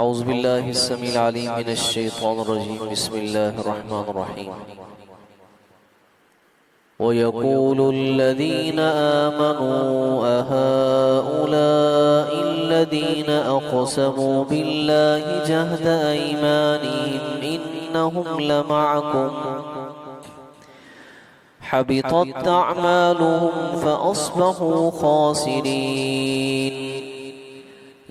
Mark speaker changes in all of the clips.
Speaker 1: اعوذ باللہ السمیع العلیم من الشیطان الرجیم بسم اللہ الرحمن الرحیم وَيَقُولُ الَّذِينَ آمَنُوا أَهَؤُلَاءِ الَّذِينَ أَقْسَمُوا بِاللَّهِ جَهْدَ أَيْمَانِهِمْ إِنَّهُمْ لَمَعَكُمْ حَبِطَتْ أَعْمَالُهُمْ فَأَصْبَحُوا خَاسِرِينَ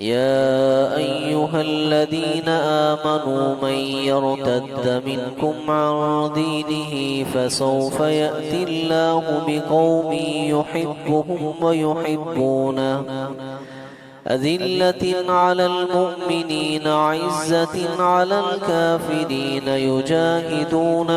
Speaker 1: يا أيها الذين آمنوا من يرتد منكم عن دينه فسوف يأتي الله بقوم يحبهم ويحبونه أذلة على المؤمنين عزة على الكافرين يجاهدون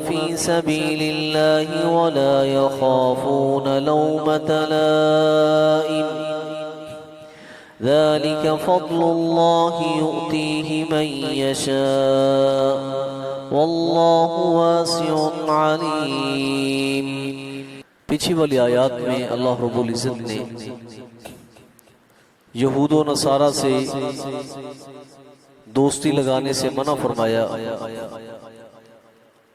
Speaker 1: في سبيل الله ولا يخافون لومة لائم ذلك فضل الله يؤتيه من يشاء والله واسع عليم۔ پیچھے والی آیات میں اللہ رب العزت نے یہود و نصارہ سے دوستی لگانے سے منع فرمایا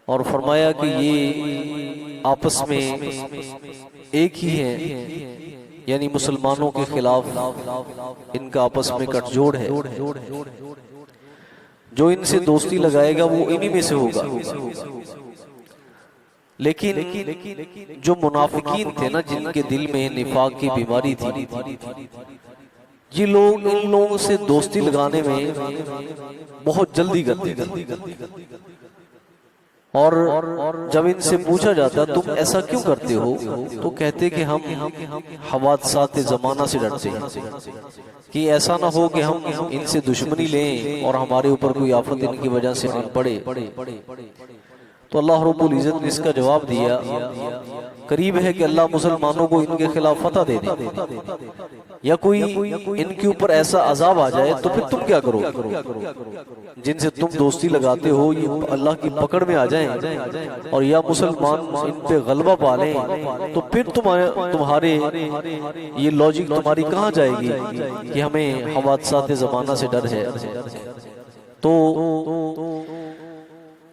Speaker 1: اور فرمایا کہ یہ آپس میں ایک ہی ہیں، یعنی مسلمانوں کے خلاف ان کا آپس میں گٹھ جوڑ ہے، جو ان سے دوستی لگائے گا وہ انہی میں سے ہوگا۔ لیکن جو منافقین تھے نا، جن کے دل میں نفاق کی بیماری تھی، یہ لوگ ان لوگوں سے دوستی لگانے میں بہت جلدی کرتے تھے، اور جب ان سے پوچھا جاتا تم ایسا کیوں کرتے ہو تو کہتے کہ ہم حوادثات زمانہ سے ڈرتے ہیں کہ ایسا نہ ہو کہ ہم ان سے دشمنی لیں اور ہمارے اوپر کوئی آفت ان کی وجہ سے پڑے۔ تو اللہ رب العزت نے اس کا جواب دیا، قریب ہے کہ اللہ مسلمانوں کو ان کے خلاف فتح دے دے، یا کوئی ان کے اوپر ایسا عذاب آ جائے تو پھر تم کیا کرو؟ جن سے تم دوستی لگاتے ہو یہ اللہ کی پکڑ میں آ جائیں اور یا مسلمان ان پہ غلبہ پالیں تو پھر تمہارے یہ لاجک تمہاری کہاں جائے گی کہ ہمیں حوادثات زمانہ سے ڈر ہے؟ تو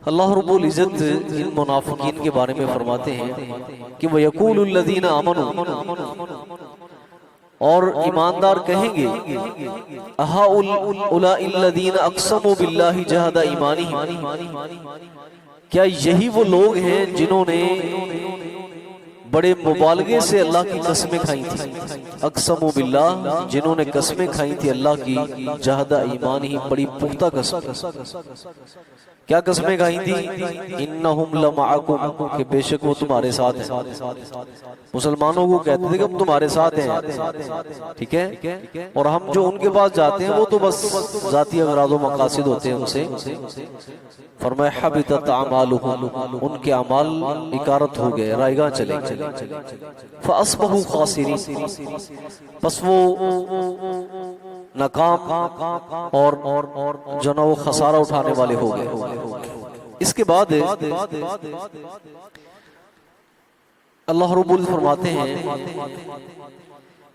Speaker 1: اللہ رب العزت ان منافقین کے بارے میں فرماتے ہیں کہ وَيَقُولُ الَّذِينَ آمَنُوا، اور ایماندار کہیں گے أَهَؤُلَاءِ الَّذِينَ أَقْسَمُوا بِاللَّهِ جَهْدَ أَيْمَانِهِمْ، کیا یہی وہ لوگ ہیں جنہوں نے بڑے مبالغے سے اللہ کی قسمیں کھائی تھی؟ اقسموا باللہ، جنہوں نے قسمیں کھائی تھی اللہ کی، جہد ایمانہم، بڑی پختہ قسم۔ کیا قسمیں کھائی تھی؟ انہم لمعکم، کہ بے شک وہ تمہارے ساتھ ہیں۔ مسلمانوں کو کہتے تھے کہ ہم تمہارے ساتھ ہیں، ٹھیک ہے، اور ہم جو ان کے پاس جاتے ہیں وہ تو بس ذاتی اغراض و مقاصد ہوتے ہیں ان سے۔ فرمایا حبطت اعمالہم، ان کے اعمال اکارت ہو گئے، رائیگاں چلے گئے۔ فاصبحوا خاسرین، پس وہ ناکام اور جو نہ وہ خسارہ اٹھانے والے ہو گئے۔ اس کے بعد اللہ رب العزت فرماتے ہیں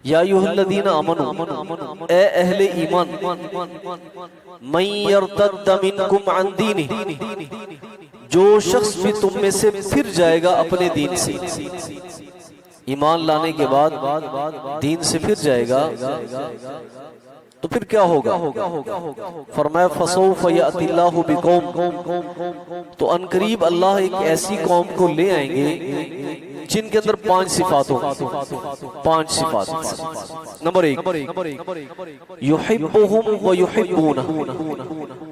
Speaker 1: یا ایھا الذین آمنوا، اے اہل ایمان، من یرتد منکم عن دینہ، جو شخص بھی تم میں سے پھر جائے گا اپنے دین سے، ایمان لانے کے بعد دین سے پھر جائے گا تو پھر کیا ہوگا؟ فرمایا فَسَوْفَ يَأْتِ اللَّهُ بِقَوْمٍ، تو انقریب اللہ ایک ایسی قوم کو لے آئیں گے جن کے اندر 5 صفات ہوں، 5 صفات۔ نمبر 1، يُحِبُّهُمْ وَيُحِبُّونَهُ،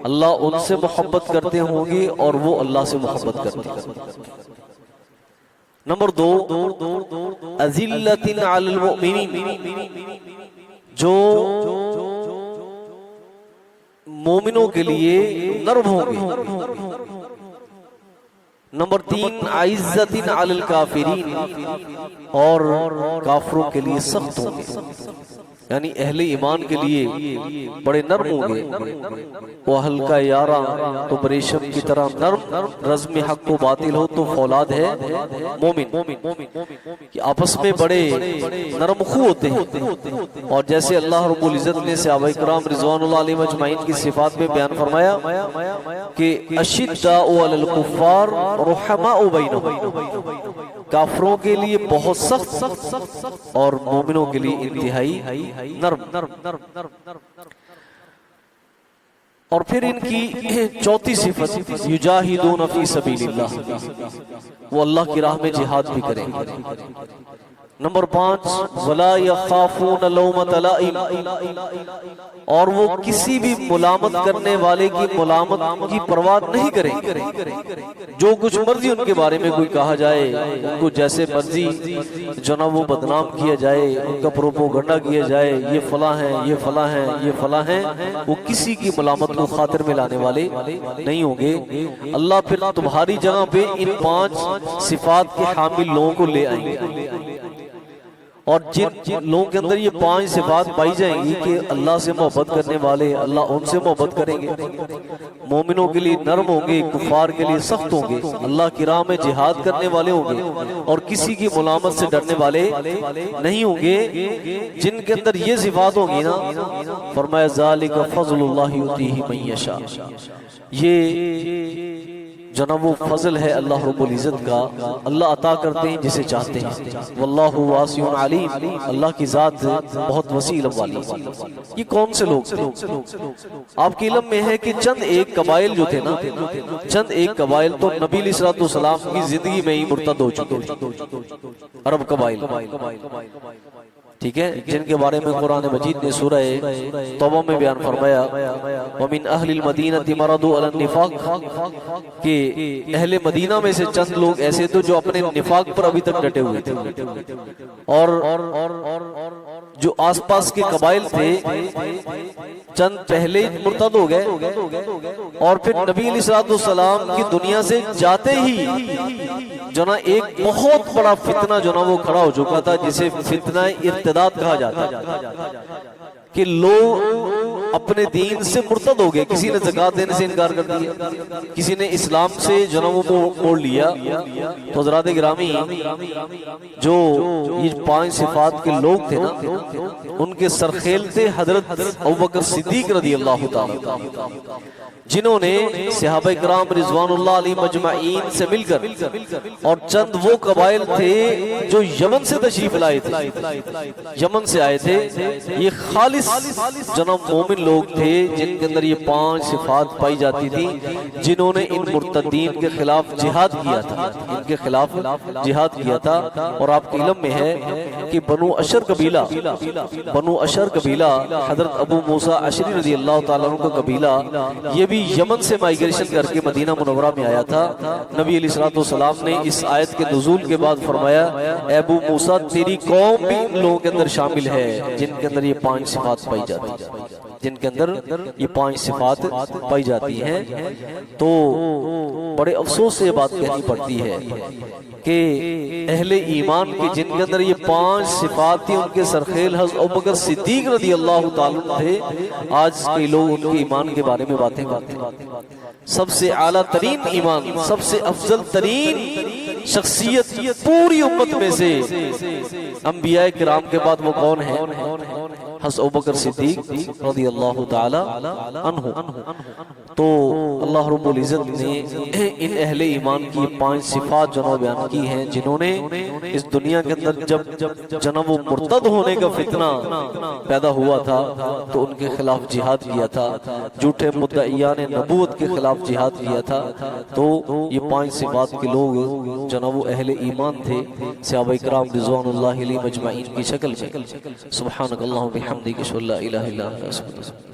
Speaker 1: اللہ ان سے محبت کرتے ہوں گے اور وہ اللہ سے محبت کرتے ہیں۔ نمبر 2، أَذِلَّةٍ عَلَى الْمُؤْمِنِينَ، جو مومنوں کے لیے نرم ہوں گے۔ نمبر 3، عزت علی الکافرین، اور کافروں کے لیے سخت ہوں گے۔ یعنی اہل ایمان کے لیے بڑے نرم ہوں گے. وہ ہلکا یارا تو ریشم کی طرح نرم، رزم حق و باطل ہو تو فولاد ہے مومن. کہ آپس میں بڑے نرم خو ہوتے ہیں. اور جیسے اللہ رب العزت نے صحابہ کرام رضوان اللہ علیہم اجمعین کی صفات میں بیان فرمایا کہ اشداء علی الکفار رحماء بینہم، کافروں کے لیے بہت سخت اور مومنوں کے لیے انتہائی نرم. اور پھر ان کی چوتھی صفت یجاہدون فی سبیل اللہ، وہ اللہ کی راہ میں جہاد بھی کریں. نمبر 5 ولا یخافون لومۃ لائم، اور وہ کسی بھی ملامت کرنے والے کی ملامت کی پرواہ نہیں کریں. جو کچھ مرضی ان کے بارے میں کوئی کہا جائے، ان کو جیسے مرضی جو نا وہ بدنام کیا جائے، ان کا پروپوگنڈا کیا جائے، یہ فلاں ہیں، یہ فلاں ہیں، یہ فلاں ہیں، وہ کسی کی ملامت کو خاطر میں لانے والے نہیں ہوں گے. اللہ پھر تمہاری جگہ پہ ان 5 صفات کے حامل لوگوں کو لے آئیں گے. اور جن لوگوں کے اندر یہ 5 صفات پائی جائیں گی کہ اللہ سے محبت کرنے والے، اللہ ان سے محبت کریں گے، مومنوں کے لیے نرم ہوں گے، کفار کے لیے سخت ہوں گے، اللہ کی راہ میں جہاد کرنے والے ہوں گے، اور کسی کی ملامت سے ڈرنے والے نہیں ہوں گے. جن کے اندر یہ صفات ہوں گی نا، فرمایا ذالک فضل اللہ یؤتیہ من یشاء، یہ جناب وہ فضل ہے اللہ رب العزت کا، اللہ عطا کرتے ہیں جسے چاہتے ہیں. واللہ واسع علیم، اللہ کی ذات بہت وسیع علم والی. یہ کون سے لوگ تھے؟ آپ کے علم میں ہے کہ چند ایک قبائل جو تھے نا، چند ایک قبائل تو نبی علیہ الصلوۃ والسلام کی زندگی میں ہی مرتد ہو چکے، عرب قبائل، ٹھیک ہے، جن کے بارے میں قرآن مجید نے سورہ توبہ میں بیان فرمایا وَمِنْ أَهْلِ الْمَدِينَةِ مَرَضُوا عَلَى النِّفَاقِ، کہ اہل مدینہ میں سے چند لوگ ایسے تھے جو اپنے نفاق پر ابھی تک ڈٹے ہوئے تھے. اور جو آس پاس کے قبائل تھے چند پہلے مرتد ہو گئے، اور پھر نبی علیہ الصلوۃ والسلام کی دنیا سے جاتے ہی جو نا ایک بہت بڑا فتنہ جو نا وہ کھڑا ہو چکا تھا، جسے فتنہ ارتداد کہا جاتا ہے، کہ لوگ اپنے دین سے مرتد ہو گئے. کسی نے زکوٰۃ دینے سے انکار کر دیا، کسی نے اسلام سے جو نا وہ موڑ لیا. تو حضرات گرامی، جو یہ 5 صفات کے لوگ تھے نا، ان کے سرخیل تھے حضرت ابوبکر صدیق رضی اللہ تعالی، جنہوں نے صحابہ کرام رضوان اللہ علیہ مجمعین سے مل کر، اور چند وہ قبائل تھے جو یمن سے تشریف لائے تھے، یمن سے آئے تھے، یہ خالص جناب مومن لوگ تھے جن کے اندر یہ 5 صفات پائی جاتی تھی، جنہوں نے ان مرتدین کے خلاف جہاد کیا تھا، ان کے خلاف جہاد کیا تھا. اور آپ کے علم میں ہے کہ بنو اشر قبیلہ حضرت ابو موسیٰ اشری رضی اللہ تعالیٰ عنہ کا قبیلہ، یہ بھی یمن سے مائیگریشن کر کے مدینہ منورہ میں آیا تھا. نبی علیہ الصلوۃ والسلام نے اس آیت کے نزول کے بعد فرمایا اے ابو موسیٰ تیری قوم بھی ان لوگوں کے اندر شامل ہے جن کے اندر یہ 5 صفات پائی جاتی ہیں، جن کے اندر یہ 5 صفات پائی جاتی ہیں. تو بڑے افسوس سے یہ بات کہنی پڑتی ہے کہ اہل ایمان کی جن کے اندر یہ 5 صفات تھی، ان کے سرخیل حضرت ابوبکر صدیق رضی اللہ تعالیٰ تھے. آج کے لوگ ان کے ایمان کے بارے میں باتیں کرتے ہیں. سب سے اعلیٰ ترین ایمان، سب سے افضل ترین شخصیت پوری امت میں سے انبیاء کرام کے بعد وہ کون ہیں؟ حضرت ابوبکر صدیق رضی اللہ تعالی عنہ. تو اللہ رب العزت نے ان اہل ایمان کی 5 صفات جناب بیان کی ہیں، جنہوں نے اس دنیا کے اندر جب جناب وہ مرتد ہونے کا فتنہ پیدا ہوا تھا تو ان کے خلاف جہاد کیا تھا، جھوٹے مدعیان نبوت کے خلاف جہاد کیا تھا. تو یہ 5 صفات کے لوگ جناب وہ اہل ایمان تھے، صحابہ کرام رضوان اللہ علیہ مجمعین کی شکل میں. سبحانک اللہم بحمدک اشہد ان لا الہ الا انت.